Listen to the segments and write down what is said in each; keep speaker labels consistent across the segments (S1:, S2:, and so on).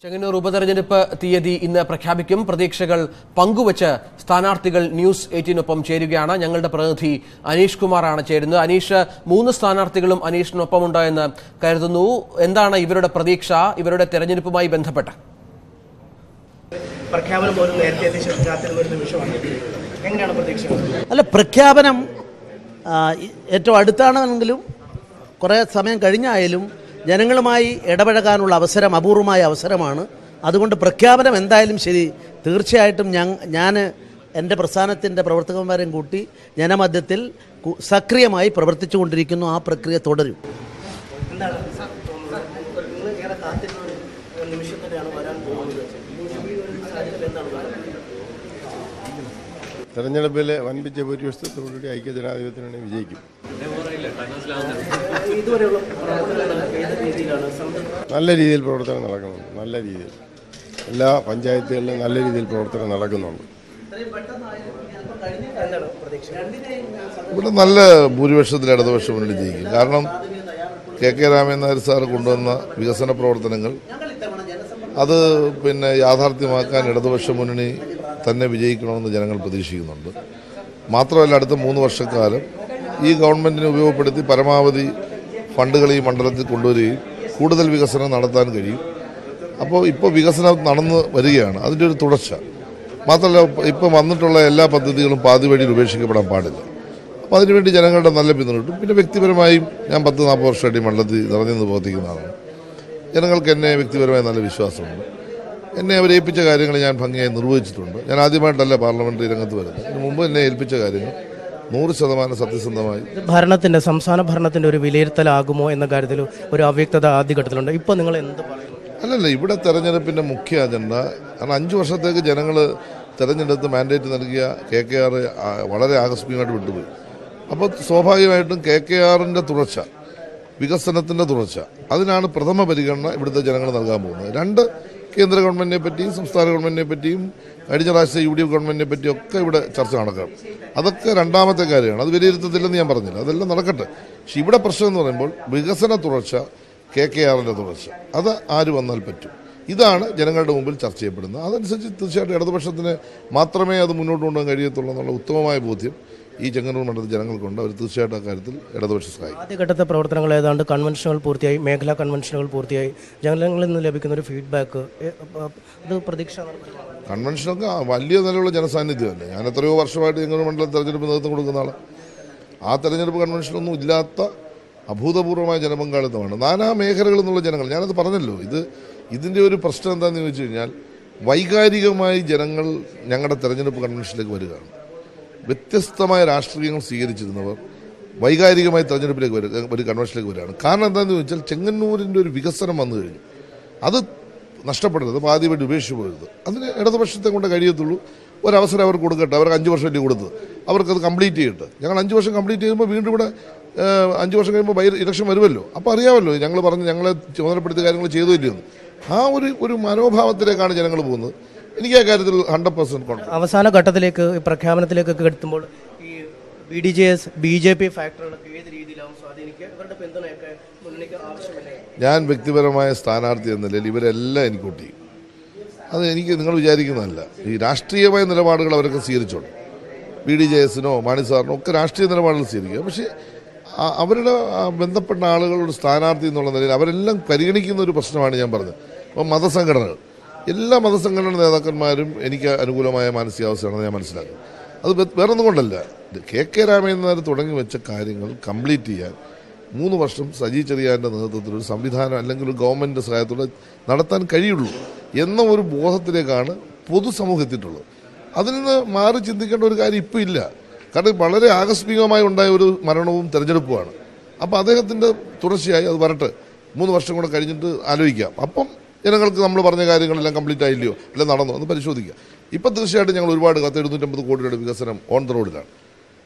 S1: ചെങ്ങന്നൂർ ഉപതെരഞ്ഞെടുപ്പ് തീയതി ഇന്ന് പ്രഖ്യാപിക്കും. പ്രതീക്ഷകൾ പങ്കുവച്ച് സ്ഥാനാർത്ഥികൾ ന്യൂസ് 18-നൊപ്പം ചേരുകയാണ്. ഞങ്ങളുടെ പ്രതിനിധി അനീഷ് കുമാറാണ് ചേരുന്നത്. അനീഷ്, 3 സ്ഥാനാർത്ഥികളും അനീഷിനൊപ്പമുണ്ട് എന്ന് കരുതുന്നു. എന്താണ് ഇവരുടെ പ്രതീക്ഷ ഇവരുടെ തെരഞ്ഞെടുപ്പുമായി ബന്ധപ്പെട്ട്?
S2: അല്ല, പ്രഖ്യാപനം ഏറ്റവും അടുത്താണെങ്കിലും കുറേ സമയം കഴിഞ്ഞായാലും ജനങ്ങളുമായി ഇടപഴകാനുള്ള അവസരം അപൂർവമായ അവസരമാണ്. അതുകൊണ്ട് പ്രഖ്യാപനം എന്തായാലും ശരി, തീർച്ചയായിട്ടും ഞാൻ എൻ്റെ പ്രസ്ഥാനത്തിൻ്റെ പ്രവർത്തകന്മാരെയും കൂട്ടി ജനമധ്യത്തിൽ സക്രിയമായി പ്രവർത്തിച്ചു കൊണ്ടിരിക്കുന്നു. ആ പ്രക്രിയ തുടരും.
S3: തെരഞ്ഞെടുപ്പിലെ വൻപിച്ച ഭൂരിപക്ഷത്തോടുകൂടി ഐക്യജനാധിപത്യത്തിന് വിജയിക്കും. നല്ല രീതിയിൽ പ്രവർത്തനം നടക്കുന്നുണ്ട്. നല്ല രീതിയിൽ എല്ലാ പഞ്ചായത്തുകളിലും നല്ല രീതിയിൽ പ്രവർത്തനം നടക്കുന്നുണ്ട്. ഇവിടെ നല്ല ഭൂരിപക്ഷത്തിൽ ഇടതുപക്ഷ മുന്നണി ജയിക്കും. കാരണം കെ രാമൻ നായർ സാർ കൊണ്ടുവന്ന വികസന പ്രവർത്തനങ്ങൾ അത് യാഥാർത്ഥ്യമാക്കാൻ ഇടതുപക്ഷ മുന്നണി തന്നെ വിജയിക്കണമെന്ന് ജനങ്ങൾ പ്രതീക്ഷിക്കുന്നുണ്ട്. മാത്രമല്ല, അടുത്ത 3 വർഷക്കാലം ഈ ഗവൺമെൻറ്റിനെ ഉപയോഗപ്പെടുത്തി പരമാവധി ഫണ്ടുകൾ ഈ മണ്ഡലത്തിൽ കൊണ്ടുവരികയും കൂടുതൽ വികസനം നടത്താൻ കഴിയും. ഇപ്പോൾ വികസനം നടന്നു വരികയാണ്, അതിൻ്റെ ഒരു തുടർച്ച. മാത്രമല്ല, ഇപ്പോൾ വന്നിട്ടുള്ള എല്ലാ പദ്ധതികളും പാതി വഴിയിൽ ഉപേക്ഷിക്കപ്പെടാൻ പാടില്ല. അപ്പോൾ അതിനുവേണ്ടി ജനങ്ങളുടെ നല്ല പിന്തുണ കിട്ടും. പിന്നെ വ്യക്തിപരമായും ഞാൻ 10-40 വർഷമായിട്ട് ഈ മണ്ഡലത്തിൽ നിറഞ്ഞു പ്രവർത്തിക്കുന്നതാണ്. ജനങ്ങൾക്ക് എന്നെ വ്യക്തിപരമായി നല്ല വിശ്വാസമുണ്ട്. എന്നെ അവരേൽപ്പിച്ച കാര്യങ്ങൾ ഞാൻ ഭംഗിയായി നിർവഹിച്ചിട്ടുണ്ട്. ഞാൻ ആദ്യമായിട്ടല്ല പാർലമെന്ററി രംഗത്ത് വരുന്നത്. ഇതിനു മുമ്പ് എന്നെ ഏൽപ്പിച്ച കാര്യങ്ങൾ 100% സത്യസന്ധമായി.
S4: സംസ്ഥാന ഭരണത്തിന്റെ ഒരു വിലയിരുത്തലാകുമോ എന്ന കാര്യത്തിൽ ഒരു അവ്യക്തത ആദ്യഘട്ടത്തിലുണ്ട്. ഇപ്പോൾ നിങ്ങൾ എന്ത് പറയുന്നു?
S3: അല്ലല്ല, ഇവിടെ തെരഞ്ഞെടുപ്പിന്റെ മുഖ്യ അജണ്ട, കാരണം 5 വർഷത്തേക്ക് ജനങ്ങൾ തെരഞ്ഞെടുത്ത് മാൻഡേറ്റ് നൽകിയ KKR വളരെ ആകസ്മികമായിട്ട് വിട്ടുപോയി. അപ്പോൾ സ്വാഭാവികമായിട്ടും KKRന്റെ തുടർച്ച, വികസനത്തിന്റെ തുടർച്ച, അതിനാണ് പ്രഥമ പരിഗണന ഇവിടുത്തെ ജനങ്ങൾ നൽകാൻ പോകുന്നത്. 2 കേന്ദ്ര ഗവൺമെന്റിനെ പറ്റിയും സംസ്ഥാന ഗവൺമെന്റിനെ പറ്റിയും കഴിഞ്ഞ പ്രാവശ്യത്തെ UDF ഗവൺമെന്റിനെ പറ്റിയും ഒക്കെ ഇവിടെ ചർച്ച നടക്കണം. അതൊക്കെ രണ്ടാമത്തെ കാര്യമാണ്. അത് വിലയിരുത്തത്തില്ലെന്ന് ഞാൻ പറഞ്ഞില്ല, അതെല്ലാം നടക്കട്ടെ. പക്ഷെ ഇവിടെ പ്രശ്നം എന്ന് പറയുമ്പോൾ വികസന തുടർച്ച, KKRന്റെ തുടർച്ച, അത് ആര് വന്നാൽ പറ്റും, ഇതാണ് ജനങ്ങളുടെ മുമ്പിൽ ചർച്ച ചെയ്യപ്പെടുന്നത്. അതനുസരിച്ച് തീർച്ചയായിട്ടും ഇടതുപക്ഷത്തിന് മാത്രമേ അത് മുന്നോട്ട് കൊണ്ടുപോകാൻ കഴിയത്തുള്ളൂ എന്നുള്ള ഉത്തമമായ ബോധ്യം ഈ ചെങ്ങന്നൂർ മണ്ഡലത്തിൽ ജനങ്ങൾക്കുണ്ട്. അവർ തീർച്ചയായിട്ടും അക്കാര്യത്തിൽ ഇടതുപക്ഷ സഹായിക്കും.
S4: ആദ്യഘട്ടത്തെ പ്രവർത്തനങ്ങൾ ഏതാണ്ട് കൺവെൻഷനുകൾ പൂർത്തിയായി, മേഖലാ കൺവെൻഷനുകൾ പൂർത്തിയായി. ജനങ്ങളിൽ നിന്ന് ലഭിക്കുന്ന ഒരു ഫീഡ്ബാക്ക് അത് പ്രതീക്ഷ.
S3: കൺവെൻഷനൊക്കെ വലിയ നിലയുള്ള ജനസാന്നിധ്യമല്ലേ. ഞാൻ എത്രയോ വർഷമായിട്ട് ചെങ്ങന്നൂർ മണ്ഡലം തെരഞ്ഞെടുപ്പ് നേതൃത്വം കൊടുക്കുന്ന ആളാണ്. ആ തെരഞ്ഞെടുപ്പ് കൺവെൻഷനൊന്നും ഇല്ലാത്ത അഭൂതപൂർവമായ ജനപങ്കാളിത്തമാണ്. നാനാ മേഖലകളിൽ നിന്നുള്ള ജനങ്ങൾ. ഞാനത് പറഞ്ഞല്ലോ. ഇതിൻ്റെ ഒരു പ്രശ്നം എന്താണെന്ന് ചോദിച്ചു കഴിഞ്ഞാൽ, വൈകാരികമായി ജനങ്ങൾ ഞങ്ങളുടെ തെരഞ്ഞെടുപ്പ് കൺവെൻഷനിലേക്ക് വരികയാണ്. വ്യത്യസ്തമായ രാഷ്ട്രീയങ്ങൾ സ്വീകരിച്ചിരുന്നവർ വൈകാരികമായി തെരഞ്ഞെടുപ്പിലേക്ക് ഒരു കൺവെൻഷനിലേക്ക് വരികയാണ്. കാരണം എന്താണെന്ന് ചോദിച്ചാൽ, ചെങ്ങന്നൂരിൻ്റെ ഒരു വികസനം വന്നു കഴിഞ്ഞു. അത് നഷ്ടപ്പെടരുത്, പാതി വഴി ഉപേക്ഷിച്ച് പോകരുത്. അതിന് ഇടതുപക്ഷത്തെ കൊണ്ട് കഴിയത്തുള്ളൂ. ഒരവസരം അവർക്ക് കൊടുക്കട്ടെ. അവർക്ക് 5 വർഷം അല്ലേ കൊടുത്തത്, അവർക്കത് കംപ്ലീറ്റ് ചെയ്യട്ടെ. ഞങ്ങൾ 5 വർഷം കംപ്ലീറ്റ് ചെയ്യുമ്പോൾ വീണ്ടും ഇവിടെ 5 വർഷം കഴിയുമ്പോൾ ഇലക്ഷൻ വരുമല്ലോ. അപ്പോൾ അറിയാമല്ലോ ഞങ്ങൾ പറഞ്ഞ് ഞങ്ങളെ ചുമതലപ്പെടുത്തിയ കാര്യങ്ങൾ ചെയ്തോ ഇല്ലയോ. ആ ഒരു മനോഭാവത്തിലേക്കാണ് ജനങ്ങൾ പോകുന്നത്. എനിക്ക് ആ കാര്യത്തിൽ 100% കോൺഫിഡൻസ്.
S4: അവസാന ഘട്ടത്തിലേക്ക് പ്രഖ്യാപനത്തിലേക്കൊക്കെ എത്തുമ്പോൾ ഈ BDJS BJP ഫാക്ടറുകളൊക്കെ ഏത് രീതിയിലാവും സ്വാധീനിക്കുക? ഇവരുടെ പിന്തുണയൊക്കെ മുന്നണിക്ക് ആവശ്യമില്ലേ?
S3: ഞാൻ വ്യക്തിപരമായ സ്ഥാനാർത്ഥി എന്ന നിലയിൽ ഇവരെല്ലാം എനിക്ക് വോട്ട് ചെയ്യും. അത് എനിക്ക് നിങ്ങൾ വിചാരിക്കുന്നതല്ല. ഈ രാഷ്ട്രീയമായ നിലപാടുകൾ അവരൊക്കെ സ്വീകരിച്ചോളൂ. BDJSനോ മാണി സാറിനോ ഒക്കെ രാഷ്ട്രീയ നിലപാടുകൾ സ്വീകരിക്കുക. പക്ഷേ അവരുടെ ബന്ധപ്പെട്ട ആളുകളുടെ സ്ഥാനാർത്ഥി എന്നുള്ള നിലയിൽ അവരെല്ലാം പരിഗണിക്കുന്ന ഒരു പ്രശ്നമാണ് ഞാൻ പറഞ്ഞത്. അപ്പോൾ മതസംഘടനകൾ, എല്ലാ മതസംഘടനാ നേതാക്കന്മാരും എനിക്ക് അനുകൂലമായ മാനസികാവസ്ഥയാണെന്ന് ഞാൻ മനസ്സിലാക്കുന്നത്. അത് വേറൊന്നും കൊണ്ടല്ല, KK രാമൻ നായർ തുടങ്ങി വെച്ച കാര്യങ്ങൾ കംപ്ലീറ്റ് ചെയ്യാൻ 3 വർഷം സജി ചെറിയാൻ്റെ നേതൃത്വത്തിൽ ഒരു സംവിധാനം അല്ലെങ്കിൽ ഒരു ഗവൺമെൻറ് സഹായത്തോടെ നടത്താൻ കഴിയുള്ളൂ എന്ന ഒരു ബോധത്തിലേക്കാണ് പൊതുസമൂഹം എത്തിയിട്ടുള്ളത്. അതിൽ നിന്ന് മാറി ചിന്തിക്കേണ്ട ഒരു കാര്യം ഇപ്പോൾ ഇല്ല. കാരണം വളരെ ആകസ്മികമായി ഉണ്ടായ ഒരു മരണവും തെരഞ്ഞെടുപ്പുമാണ്. അപ്പോൾ അദ്ദേഹത്തിൻ്റെ തുടർച്ചയായി അത് വരട്ടെ, 3 വർഷം കൂടെ കഴിഞ്ഞിട്ട് ആലോചിക്കാം. അപ്പം ജനങ്ങൾക്ക് നമ്മൾ പറഞ്ഞ കാര്യങ്ങളെല്ലാം കംപ്ലീറ്റ് ആയില്ലയോ, അല്ലെ നടന്നോ എന്ന് പരിശോധിക്കുക. ഇപ്പം തീർച്ചയായിട്ടും ഞങ്ങൾ ഒരുപാട് 750 കോടി രൂപയുടെ വികസനം ഓൺ ദ റോഡിലാണ്,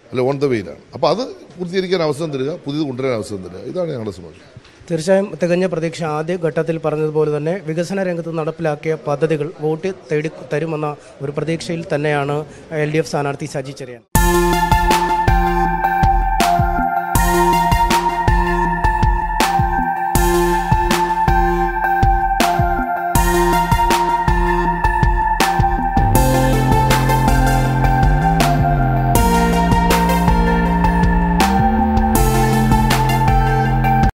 S3: അല്ലെ ഓൺ ദ വേയിലാണ്. അപ്പോൾ അത് പൂർത്തീകരിക്കാൻ അവസരം തരിക, പുതിയത് കൊണ്ടുവരാൻ അവസരം തരിക, ഇതാണ് ഞങ്ങളുടെ ശ്രമം.
S4: തീർച്ചയായും തികഞ്ഞ പ്രതീക്ഷ. ആദ്യ ഘട്ടത്തിൽ പറഞ്ഞതുപോലെ തന്നെ വികസന രംഗത്ത് നടപ്പിലാക്കിയ പദ്ധതികൾ വോട്ട് തരുമെന്ന ഒരു പ്രതീക്ഷയിൽ തന്നെയാണ് LDF സ്ഥാനാർത്ഥി സജി ചെറിയാൻ.